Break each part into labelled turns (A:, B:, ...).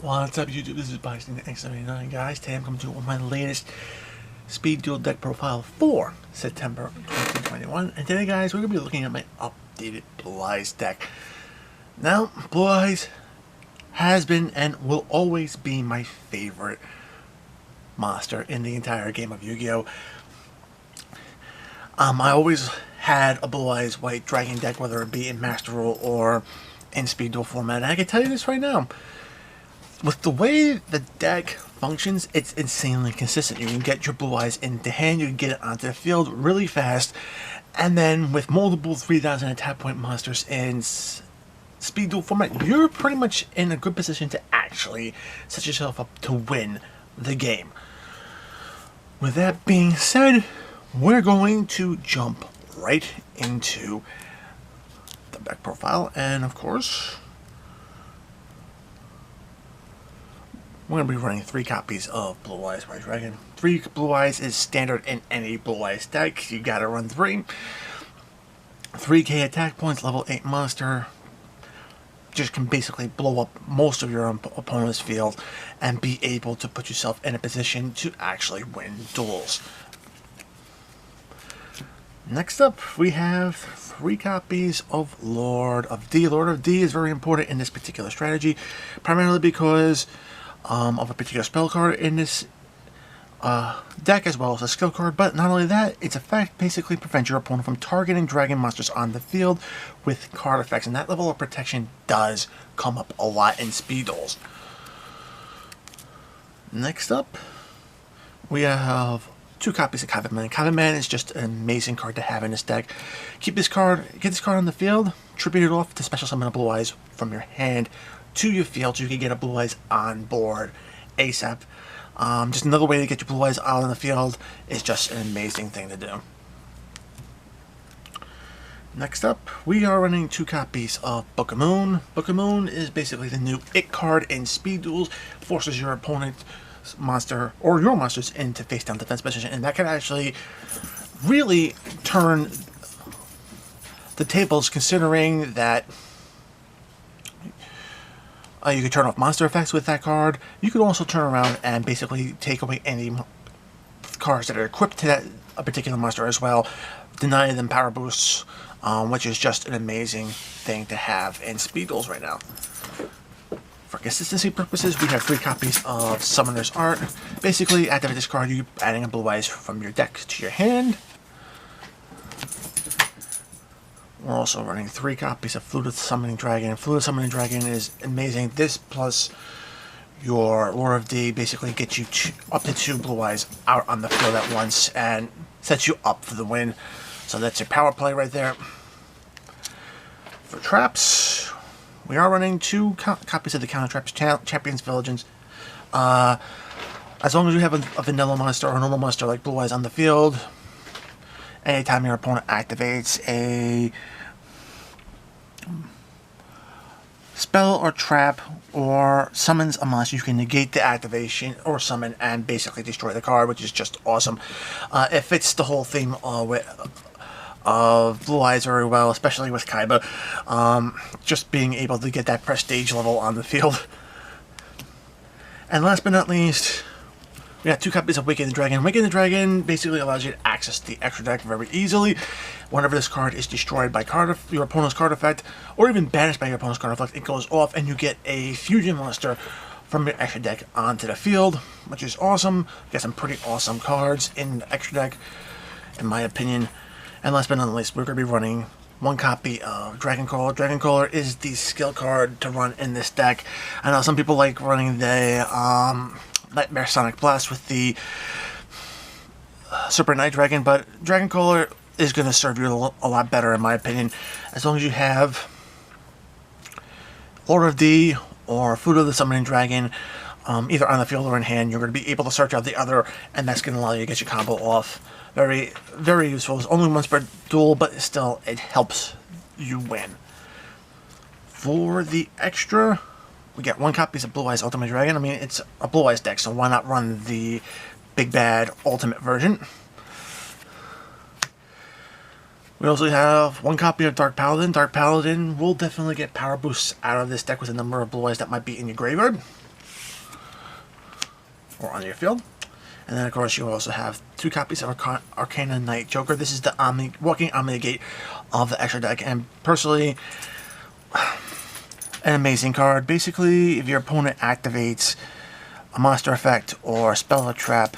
A: What's up, YouTube? This is Bison X79, guys. Today I'm coming to you with my latest Speed Duel deck profile for September 2021. And today, guys, we're going to be looking at my updated Blue Eyes deck. Now, Blue Eyes has been and will always be my favorite monster in the entire game of Yu-Gi-Oh! I always had a Blue Eyes White Dragon deck, whether it be in Master Rule or in Speed Duel format. And I can tell you this right now. With the way the deck functions, it's insanely consistent. You can get your Blue Eyes into hand, you can get it onto the field really fast, and then with multiple 3,000 attack point monsters in Speed Duel format, you're pretty much in a good position to actually set yourself up to win the game. With that being said, we're going to jump right into the deck profile, and of course, we're going to be running 3 copies of Blue Eyes White Dragon. 3 Blue Eyes is standard in any Blue Eyes deck. You gotta run 3. 3k attack points, level 8 monster. Just can basically blow up most of your opponent's field and be able to put yourself in a position to actually win duels. Next up, we have 3 copies of Lord of D. Lord of D is very important in this particular strategy, primarily because of a particular spell card in this deck, as well as a skill card. But not only that, its effect basically prevents your opponent from targeting dragon monsters on the field with card effects, and that level of protection does come up a lot in speed duels. Next up, we have 2 copies of Kaiba Man. Kaiba Man is just an amazing card to have in this deck. Get this card on the field, tribute it off to special summon a Blue Eyes from your hand to your field, so you can get a Blue Eyes on board ASAP. Just another way to get your Blue Eyes out on the field is just an amazing thing to do. Next up, we are running 2 copies of Book of Moon. Book of Moon is basically the new It card in Speed Duels. Forces your opponent's monster or your monsters into face down defense position, and that can actually really turn the tables, considering that you can turn off monster effects with that card. You can also turn around and basically take away any cards that are equipped to a particular monster as well, deny them power boosts, which is just an amazing thing to have in Speed Duels right now. For consistency purposes, we have 3 copies of Summoner's Art. Basically, activate this card, you're adding a Blue Eyes from your deck to your hand. We're also running 3 copies of Flute of the Summoning Dragon. Flute of the Summoning Dragon is amazing. This plus your Lord of D basically gets you up to 2 Blue Eyes out on the field at once and sets you up for the win. So that's your power play right there. For traps, we are running 2 copies of the Counter Traps Champions Vigilance. As long as you have a vanilla monster or a normal monster like Blue Eyes on the field, anytime your opponent activates a spell or trap or summons a monster, you can negate the activation or summon and basically destroy the card, which is just awesome. It fits the whole theme of Blue Eyes very well, especially with Kaiba. Just being able to get that prestige level on the field. And last but not least, we got 2 copies of Waken the Dragon. Waken the Dragon basically allows you to access the extra deck very easily. Whenever this card is destroyed by your opponent's card effect, or even banished by your opponent's card effect, it goes off and you get a fusion monster from your extra deck onto the field, which is awesome. You got some pretty awesome cards in the extra deck, in my opinion. And last but not least, we're going to be running 1 copy of Dragon Caller. Dragon Caller is the skill card to run in this deck. I know some people like running the Nightmare Sonic Blast with the Super Night Dragon, but Dragon Caller is going to serve you a lot better, in my opinion. As long as you have Lord of D or Flute of the Summoning Dragon, either on the field or in hand, you're going to be able to search out the other, and that's going to allow you to get your combo off. Very, very useful. It's only once per duel, but still, it helps you win. For the extra, we get 1 copy of Blue Eyes Ultimate Dragon. I mean, it's a Blue Eyes deck, so why not run the Big Bad Ultimate version? We also have 1 copy of Dark Paladin. Dark Paladin will definitely get power boosts out of this deck with a number of Blue Eyes that might be in your graveyard. or on your field. And then, of course, you also have 2 copies of Arcana Knight Joker. This is the walking Omni-Gate of the extra deck. And personally, an amazing card. Basically, if your opponent activates a monster effect or a spell or trap,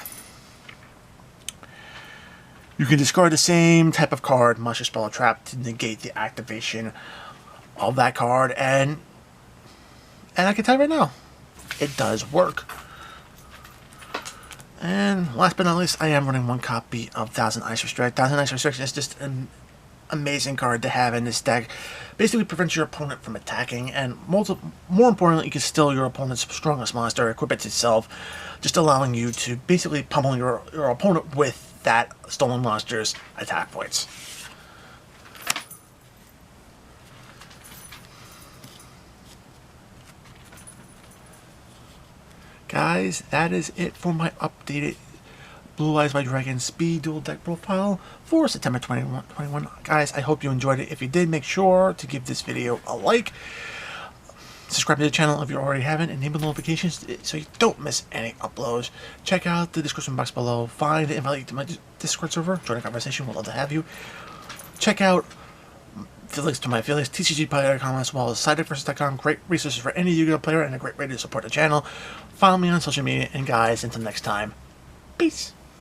A: you can discard the same type of card, monster, spell, or trap, to negate the activation of that card. And I can tell you right now, it does work. And last but not least, I am running 1 copy of Thousand Ice Restrict. Thousand Ice Restrict is just an amazing card to have in this deck. Basically prevents your opponent from attacking, and more importantly, you can steal your opponent's strongest monster, equip it itself, just allowing you to basically pummel your opponent with that stolen monster's attack points. Guys, that is it for my updated Blue Eyes White Dragon Speed Duel deck profile for September 2021. Guys, I hope you enjoyed it. If you did, make sure to give this video a like. Subscribe to the channel if you already haven't, and enable notifications so you don't miss any uploads. Check out the description box below. Find the invite to my Discord server. Join the conversation. We'd love to have you. Check out the links to my affiliates, tcgplayer.com, as well as sidedversus.com. Great resources for any Yu-Gi-Oh player and a great way to support the channel. Follow me on social media, and guys, until next time, peace.